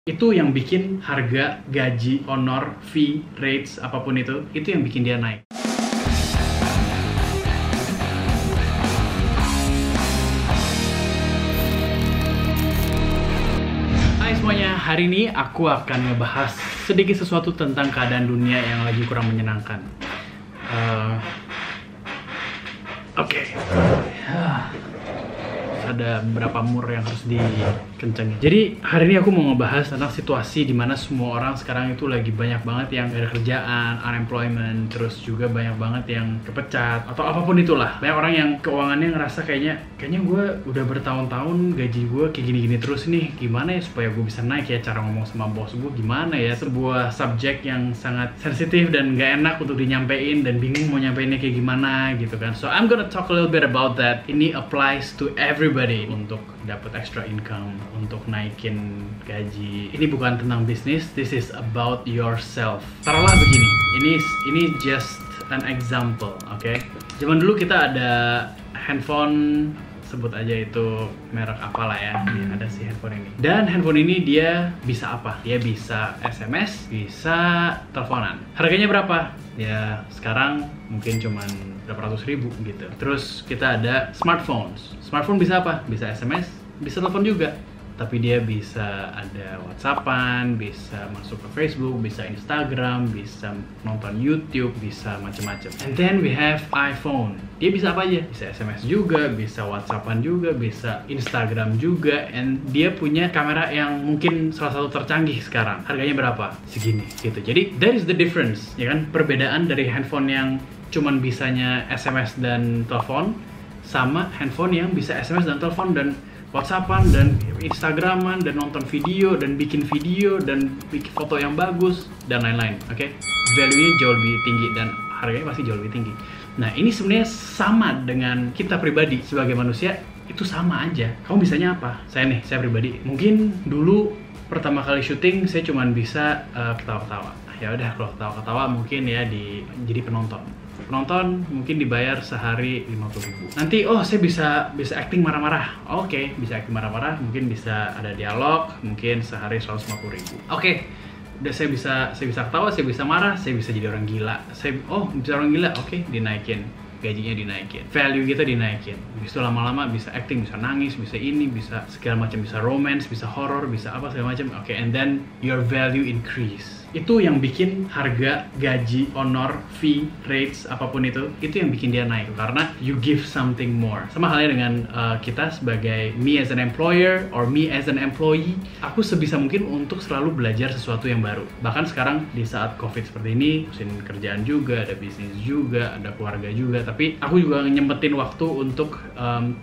Itu yang bikin harga, gaji, honor, fee, rates, apapun itu yang bikin dia naik. Hai semuanya, hari ini aku akan ngebahas sedikit sesuatu tentang keadaan dunia yang lagi kurang menyenangkan. Oke. Ada beberapa mur yang harus dikencengin. Jadi hari ini aku mau ngebahas tentang situasi dimana semua orang sekarang itu lagi banyak banget yang gak ada kerjaan, unemployment, terus juga banyak banget yang kepecat atau apapun itulah. Banyak orang yang keuangannya ngerasa kayaknya gue udah bertahun-tahun gaji gue kayak gini-gini terus nih. Gimana ya supaya gue bisa naik ya, cara ngomong sama bos gue gimana ya. Sebuah subjek yang sangat sensitif dan gak enak untuk dinyampein dan bingung mau nyampeinnya kayak gimana gitu kan. So I'm gonna talk a little bit about that. Ini applies to everybody untuk dapat extra income, untuk naikin gaji. Ini bukan tentang bisnis, this is about yourself. Taruhlah begini, ini just an example, oke? Zaman dulu kita ada handphone, sebut aja itu merek apalah ya, ada si handphone ini. Dan handphone ini dia bisa apa? Dia bisa SMS, bisa teleponan. Harganya berapa? Ya sekarang mungkin cuman berapa ratus ribu gitu. Terus kita ada smartphones. Smartphone bisa apa? Bisa SMS, bisa telepon juga. Tapi dia bisa ada WhatsAppan, bisa masuk ke Facebook, bisa Instagram, bisa nonton YouTube, bisa macam-macam. And then we have iPhone. Dia bisa apa aja? Bisa SMS juga, bisa WhatsAppan juga, bisa Instagram juga. And dia punya kamera yang mungkin salah satu tercanggih sekarang. Harganya berapa? Segini gitu. Jadi that is the difference, ya kan? Perbedaan dari handphone yang cuman bisanya SMS dan telepon sama handphone yang bisa SMS dan telepon dan WhatsAppan dan Instagraman dan nonton video dan bikin video dan bikin foto yang bagus dan lain-lain, oke? Value-nya jauh lebih tinggi dan harganya pasti jauh lebih tinggi. Nah ini sebenarnya sama dengan kita pribadi sebagai manusia, itu sama aja. Kamu bisanya apa? Saya pribadi mungkin dulu pertama kali syuting saya cuma bisa ketawa-ketawa. Ya udah, kalau ketawa-ketawa mungkin ya jadi penonton mungkin dibayar sehari 50.000. Nanti saya bisa acting marah-marah. Oke, bisa acting marah-marah, mungkin bisa ada dialog, mungkin sehari 150.000. Oke, udah saya bisa ketawa, saya bisa marah, saya bisa jadi orang gila. Bisa orang gila, oke, dinaikin. Gajinya dinaikin, value kita dinaikin. Habis itu lama-lama bisa acting, bisa nangis, bisa ini, bisa segala macam, bisa romance, bisa horror, bisa apa segala macam. Oke, and then your value increase. Itu yang bikin harga, gaji, honor, fee, rates, apapun itu yang bikin dia naik. Karena you give something more. Sama halnya dengan kita sebagai me as an employer or me as an employee, aku sebisa mungkin untuk selalu belajar sesuatu yang baru. Bahkan sekarang di saat COVID seperti ini, musim kerjaan juga, ada bisnis juga, ada keluarga juga. Tapi aku juga nyempetin waktu untuk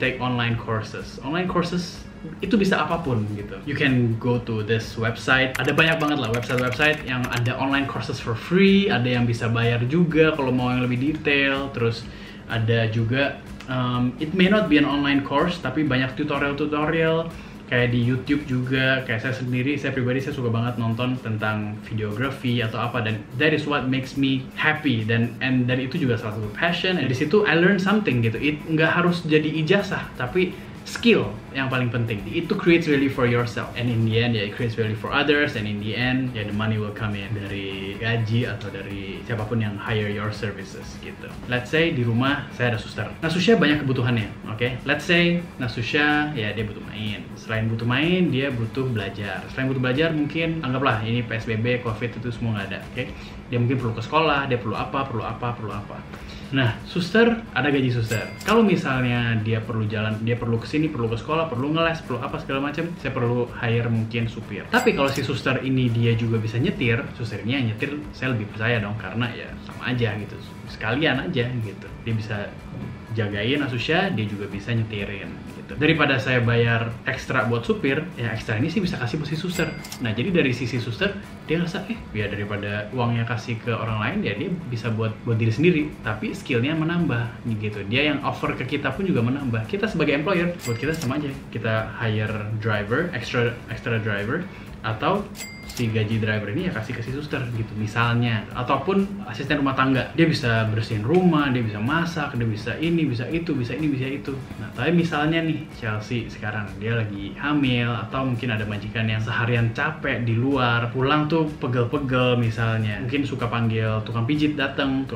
take online courses. Online courses itu bisa apapun gitu. You can go to this website. Ada banyak banget lah website yang ada online courses for free. Ada yang bisa bayar juga kalau mau yang lebih detail. Terus ada juga it may not be an online course, tapi banyak tutorial kayak di YouTube juga. Kayak saya pribadi saya suka banget nonton tentang videografi atau apa, dan that is what makes me happy, dan itu juga salah satu passion. Dan di situ I learn something gitu. Nggak harus jadi ijazah, tapi skill yang paling penting. Itu creates value for yourself, and in the end ya it creates value for others, and in the end ya the money will come in dari gaji atau dari siapapun yang hire your services gitu. Let's say di rumah saya ada suster. Nasusha banyak kebutuhannya, oke? Let's say Nasusha ya dia butuh main. Selain butuh main, dia butuh belajar. Selain butuh belajar, mungkin anggaplah ini PSBB, COVID itu semua nggak ada, oke? Dia mungkin perlu ke sekolah, dia perlu apa. Nah, suster, ada gaji suster. Kalau misalnya dia perlu jalan, dia perlu kesini, perlu ke sekolah, perlu ngeles, perlu apa segala macam, saya perlu hire mungkin supir. Tapi kalau si suster ini dia juga bisa nyetir, susternya nyetir, saya lebih percaya dong, karena ya sama aja gitu, sekalian aja gitu. Dia bisa jagain Asusha, dia juga bisa nyetirin gitu. Daripada saya bayar ekstra buat supir, ya ekstra ini sih bisa kasih buat si suster. Nah jadi dari sisi suster, dia ngerasa ya daripada uangnya kasih ke orang lain, ya dia bisa buat diri sendiri, tapi skillnya menambah gitu. Dia yang offer ke kita pun juga menambah. Kita sebagai employer, buat kita sama aja, kita hire driver, extra driver, atau si gaji driver ini ya kasih ke si suster gitu misalnya, ataupun asisten rumah tangga, dia bisa bersihin rumah, dia bisa masak, dia bisa ini, bisa itu, bisa ini, bisa itu. Nah tapi misalnya nih Chelsea sekarang dia lagi hamil, atau mungkin ada majikan yang seharian capek di luar, pulang tuh pegel-pegel misalnya, mungkin suka panggil tukang pijit datang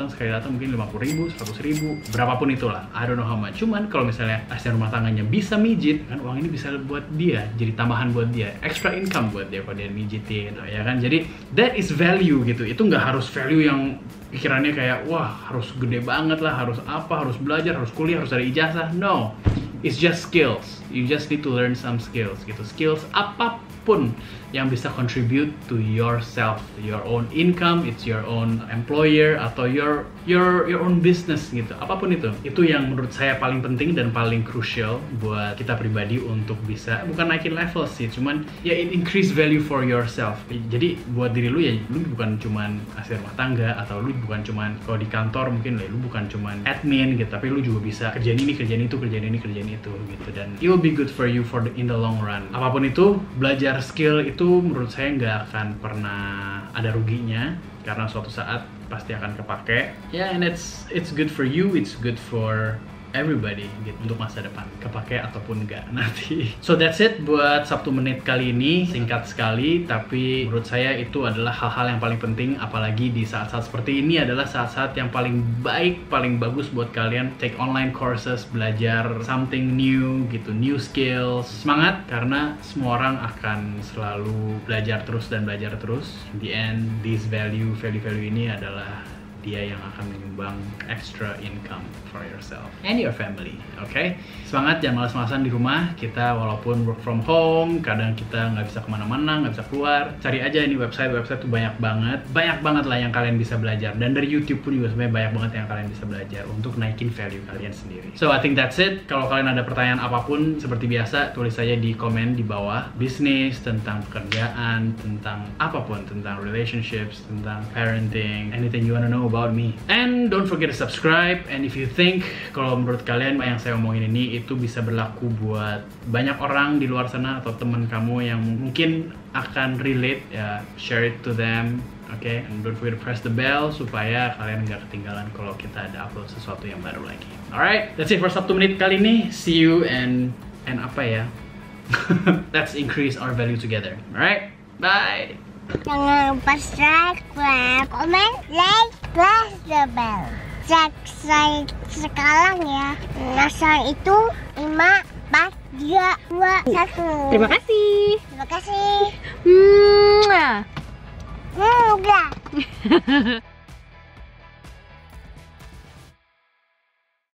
sekali datang mungkin 50.000, 100.000, berapapun itulah, I don't know how much. Cuman kalau misalnya asisten rumah tangganya bisa mijit, kan uang ini bisa buat dia jadi tambahan buat dia, extra income buat dia kalau dia mijitin, ya kan? Jadi that is value gitu. Itu nggak harus value yang pikirannya kayak wah harus gede banget lah, harus apa, harus belajar, harus kuliah, harus ada ijazah. No, it's just skills. You just need to learn some skills gitu. Skills apapun yang bisa contribute to yourself, your own income, it's your own employer atau your own business gitu. Apapun itu yang menurut saya paling penting dan paling crucial buat kita pribadi untuk bisa bukan naikin level sih, cuman ya it increase value for yourself. Jadi buat diri lu ya, lu bukan cuman asisten rumah tangga, atau lu bukan cuman kalau di kantor mungkin lu bukan cuman admin gitu, tapi lu juga bisa kerjaan ini, kerjaan itu, kerjaan ini, kerjaan itu gitu, dan it will be good for you in the long run. Apapun itu, belajar skill itu menurut saya nggak akan pernah ada ruginya, karena suatu saat pasti akan kepake. Yeah, and it's good for you, it's good for everybody gitu, untuk masa depan, kepake ataupun enggak nanti. So that's it buat Sabtu Menit kali ini, singkat sekali, tapi menurut saya itu adalah hal-hal yang paling penting, apalagi di saat-saat seperti ini adalah saat-saat yang paling baik, paling bagus buat kalian take online courses, belajar something new gitu, new skills. Semangat, karena semua orang akan selalu belajar terus dan belajar terus. In the end, this value ini adalah dia yang akan menyumbang extra income for yourself and your family. Oke? Semangat, jangan malas-malasan di rumah. Kita walaupun work from home, kadang kita nggak bisa kemana-mana, nggak bisa keluar. Cari aja ini website tuh banyak banget lah yang kalian bisa belajar. Dan dari YouTube pun juga sebenarnya banyak banget yang kalian bisa belajar untuk naikin value kalian sendiri. So I think that's it. Kalau kalian ada pertanyaan apapun, seperti biasa tulis aja di komen di bawah. Bisnis, tentang pekerjaan, tentang apapun, tentang relationships, tentang parenting, anything you wanna know about me. And don't forget to subscribe. And if you think kalau menurut kalian yang saya omongin ini itu bisa berlaku buat banyak orang di luar sana, atau teman kamu yang mungkin akan relate, ya share it to them. Okay, and don't forget to press the bell supaya kalian nggak ketinggalan kalau kita ada upload sesuatu yang baru lagi. Alright, that's it for Sabtu Menit kali ini. See you and apa ya? Let's increase our value together. Alright, bye. Jangan lupa subscribe, comment, like, press the bell. Subscribe sekarang ya. Nasar itu 5, 4, 3, 2, 1. Terima kasih. Terima kasih. Mwah. Enggak.